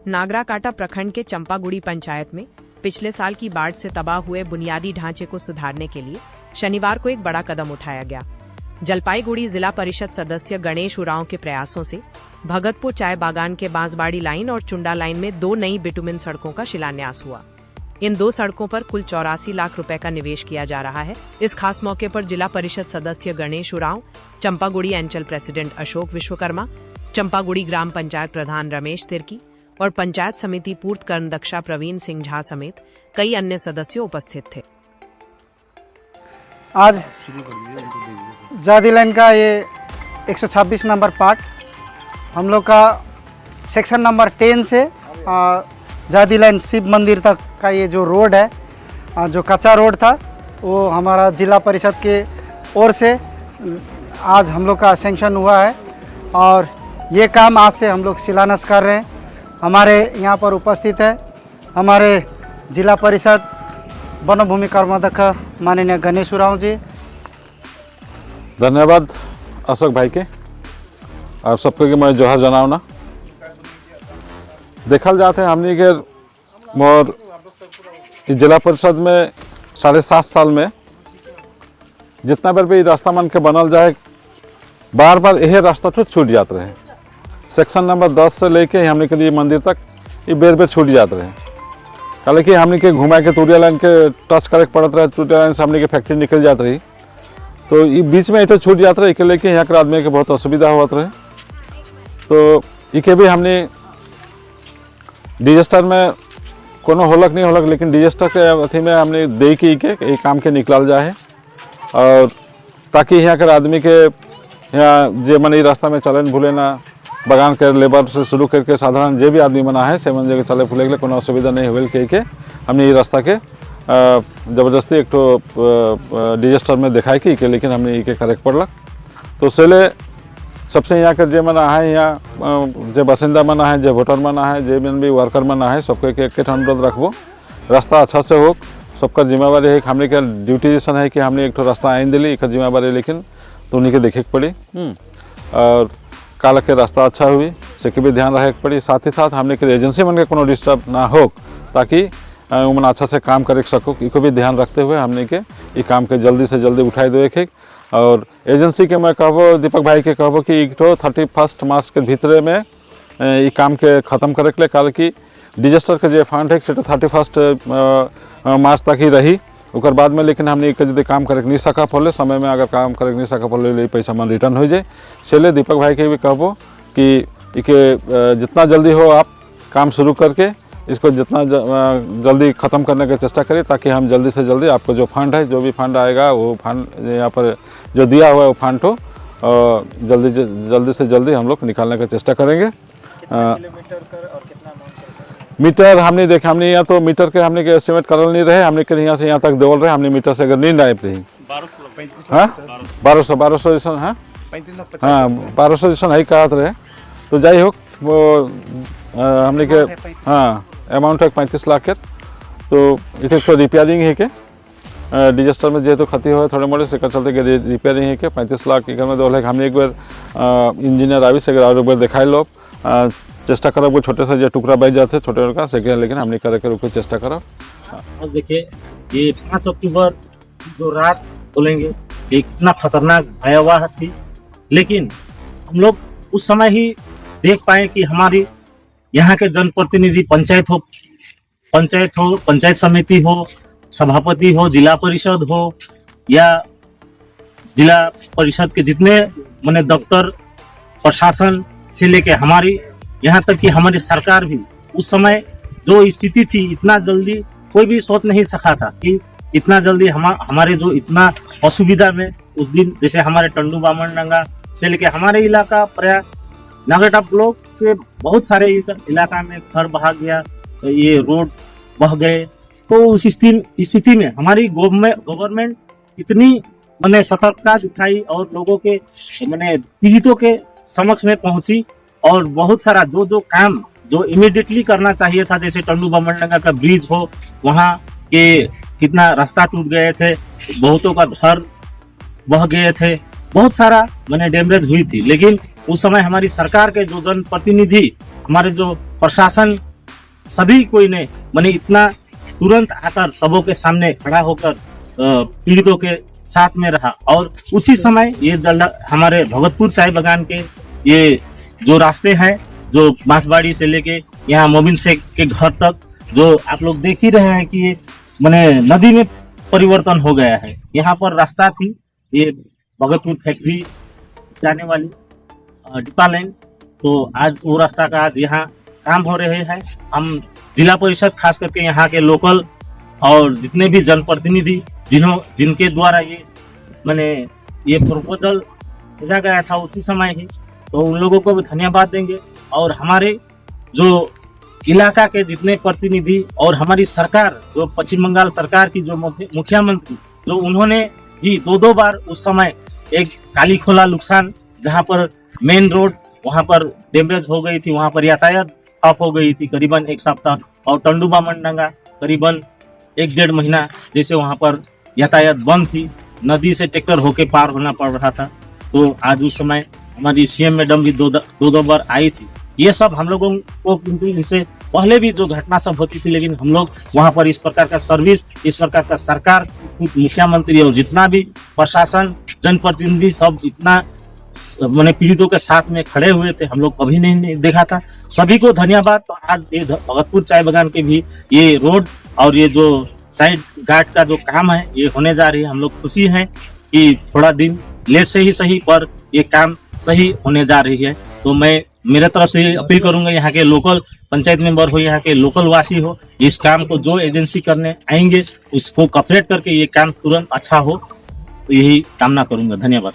नागराकाटा प्रखंड के चंपागुड़ी पंचायत में पिछले साल की बाढ़ से तबाह हुए बुनियादी ढांचे को सुधारने के लिए शनिवार को एक बड़ा कदम उठाया गया। जलपाईगुड़ी जिला परिषद सदस्य गणेश उरांव के प्रयासों से भगतपुर चाय बागान के बांसबाड़ी लाइन और चुंडा लाइन में 2 नई बिटुमिन सड़कों का शिलान्यास हुआ। इन 2 सड़कों पर कुल 84 लाख रुपए का निवेश किया जा रहा है। इस खास मौके पर जिला परिषद सदस्य गणेश उरांव, चंपागुड़ी अंचल प्रेसिडेंट अशोक विश्वकर्मा, चंपागुड़ी ग्राम पंचायत प्रधान रमेश तिर्की और पंचायत समिति पूर्त कर्मदक्षा प्रवीण सिंह झा समेत कई अन्य सदस्य उपस्थित थे। आज जादी लाइन का ये 126 नंबर पार्ट हम लोग का सेक्शन नंबर 10 से जादी लाइन शिव मंदिर तक का ये जो रोड है, जो कच्चा रोड था, वो हमारा जिला परिषद के ओर से आज हम लोग का सैंक्शन हुआ है और ये काम आज से हम लोग शिलान्यास कर रहे हैं। हमारे यहाँ पर उपस्थित है हमारे जिला परिषद वन भूमि कर्मदक्ष माननीय गणेश उरांव जी। धन्यवाद अशोक भाई के और सबके के मैं जोहर जनावना। देखल जाते हैं हमने के मोर जिला परिषद में 7.5 साल में जितना बार भी रास्ता मन के बनल जाए, बार बार यही रास्ता तो छूट जाते रहे। सेक्शन नंबर 10 से लेके हमने के लिए मंदिर तक ये बेर छूट जाते रहे। हालांकि हमने के घुमा के तूरिया लाइन के टच करे पड़त रहे, तूरिया लाइन से हमने के फैक्ट्री निकल जात रही, तो ये बीच में इटे छूट जाता रहे, लेके यहाँ के आदमी के बहुत असुविधा होत रहे। तो इके भी हमने डिजास्टर में कोनो होलक नहीं होलक, लेकिन डिजास्टर के अथी में हमने दे के ये काम के निकल जाए और ताकि यहाँ के आदमी के यहाँ जे मन रास्ता में चलन भूले ना, बगान के लेबर से शुरू करके साधारण जे भी आदमी बना है से मन जगह चले फूले के कोनो असुविधा नहीं होल के हमने ये रास्ता के ज़बरदस्ती एक तो डिजास्टर में दिखाए कि लेकिन हमने ये करेक्ट पड़लक। तो उससे सबसे यहाँ के जे मना है, यहाँ जे बासिंदा मना है, जे वोटर मना है, जे भी वर्कर मना है, सबके एक अनुरोध रखबो रास्ता अच्छा से हो। सबका जिम्मेवारी है, हमने के ड्यूटी जैसा है कि हमने एक रास्ता आइन दिली, एक जिम्मेवारी लेकिन तो उन्हीं के देखे के पड़ी और काल के रास्ता अच्छा हुई से भी ध्यान रखे पड़ी। साथ ही साथ हमने के एजेंसी मन के कोनो डिस्टर्ब ना हो, ताकि उमन अच्छा से काम कर सको, इसको भी ध्यान रखते हुए हमने के ये काम के जल्दी से जल्दी उठाई दे के। और एजेंसी के मैं कहबो, दीपक भाई के कहबो कि एक तो 31 मार्च के भीतर में ये काम के ख़त्म करे के, काल की डिजास्टर के जो फंड है से 31 मार्च तक ही रही, उकर बाद में लेकिन हमने यदि काम करे नहीं सका पड़े, समय में अगर काम करे नहीं सका पड़े पैसा मन रिटर्न हो जाए। चलिए दीपक भाई के भी कहबो कि इके जितना जल्दी हो आप काम शुरू करके इसको जितना जल्दी ख़त्म करने की चेष्टा करें, ताकि हम जल्दी से जल्दी आपको जो फंड है, जो भी फंड आएगा वो फंड यहाँ पर जो दिया हुआ है वो फंड हो जल्दी से जल्दी हम लोग निकालने की चेष्टा करेंगे। मीटर हमने देखे, हमने यहाँ तो मीटर के हमने के एस्टिमेट करल नहीं रहे, हमने के यहाँ से यहाँ तक देवल रहे, हमने मीटर से अगर नहीं आए रही 1200 जैसा, हाँ 1200 जैसा है कहा रहे। तो जाई हो वो हमने के हाँ अमाउंट है 35 लाख के। तो इटे तो रिपेयरिंग है के डिजास्टर में जेहेतु क्षति हुए थोड़े मोड़े से चलते रिपेयरिंग है के 35 लाख के में दौल है। हमने एक बार इंजीनियर आवी से और एक बार दिखाई लो, चेष्टा करब वो छोटे से जो टुकड़ा बच जाते छोटे का से, लेकिन हमने करे के रुके चेष्टा करब। देखिए ये 5 अक्टूबर जो रात बोलेंगे ये इतना खतरनाक भयावह थी, लेकिन हम लोग उस समय ही देख पाए कि हमारी यहाँ के जनप्रतिनिधि पंचायत समिति हो, सभापति हो, जिला परिषद हो या जिला परिषद के जितने माने दफ्तर प्रशासन से लेके हमारी यहाँ तक कि हमारी सरकार भी उस समय जो स्थिति थी, इतना जल्दी कोई भी सोच नहीं सका था कि इतना जल्दी हमारे जो इतना असुविधा में उस दिन, जैसे हमारे टंडू बामनडंगा से लेके हमारे इलाका प्रयाग नागराकाटा ब्लॉक के बहुत सारे इलाका में घर बहा गया, ये रोड बह गए। तो उस स्थिति में हमारी गवर्नमेंट इतनी मैंने सतर्कता दिखाई और लोगों के मैंने पीड़ितों के समक्ष में पहुंची और बहुत सारा जो काम जो इमीडिएटली करना चाहिए था, जैसे टंडू बामनडंगा का ब्रिज हो, वहाँ के कितना रास्ता टूट गए थे, बहुतों का घर बह गए थे, बहुत सारा मैंने डैमेज हुई थी। लेकिन उस समय हमारी सरकार के जो जनप्रतिनिधि, हमारे जो प्रशासन सभी कोई ने मैंने इतना तुरंत आकर सबों के सामने खड़ा होकर पीड़ितों के साथ में रहा। और उसी समय ये हमारे भगतपुर चाय बागान के ये जो रास्ते हैं, जो बांसबाड़ी से लेके यहाँ मोबिन शेख के घर तक, जो आप लोग देख ही रहे हैं कि ये मैंने नदी में परिवर्तन हो गया है। यहाँ पर रास्ता थी ये भगतपुर फैक्ट्री जाने वाली डिपा लाइन, तो आज वो रास्ता का आज यहाँ काम हो रहे हैं। हम जिला परिषद खास करके यहाँ के लोकल और जितने भी जनप्रतिनिधि जिनके द्वारा ये प्रपोजल भेजा गया था उसी समय ही, तो उन लोगों को भी धन्यवाद देंगे। और हमारे जो इलाका के जितने प्रतिनिधि और हमारी सरकार, जो पश्चिम बंगाल सरकार की जो मुख्यमंत्री, जो उन्होंने भी दो बार उस समय एक काली खोला नुकसान, जहाँ पर मेन रोड वहाँ पर डैमेज हो गई थी, वहाँ पर यातायात ऑफ हो गई थी करीबन एक सप्ताह, और टंडुबा मंडंगा करीबन 1-1.5 महीना जैसे वहाँ पर यातायात बंद थी, नदी से ट्रैक्टर होके पार होना पड़ रहा था। तो आज उस समय हमारी सीएम मैडम भी दो बार आई थी। ये सब हम लोगों को इनसे पहले भी जो घटना सब होती थी, लेकिन हम लोग वहाँ पर इस प्रकार का सर्विस, इस प्रकार का सरकार, मुख्यमंत्री और जितना भी प्रशासन, जनप्रतिनिधि सब इतना मैंने पीड़ितों के साथ में खड़े हुए थे, हम लोग कभी नहीं देखा था। सभी को धन्यवाद। तो आज ये भगतपुर चाय बागान के भी ये रोड और ये जो साइड गार्ड का जो काम है ये होने जा रही है। हम लोग खुशी हैं कि थोड़ा दिन लेट से ही सही पर ये काम सही होने जा रही है। तो मैं मेरे तरफ से अपील करूंगा, यहाँ के लोकल पंचायत मेंबर हो, यहाँ के लोकल वासी हो, इस काम को जो एजेंसी करने आएंगे उसको कॉपरेट करके ये काम तुरंत अच्छा हो, तो यही कामना करूंगा। धन्यवाद।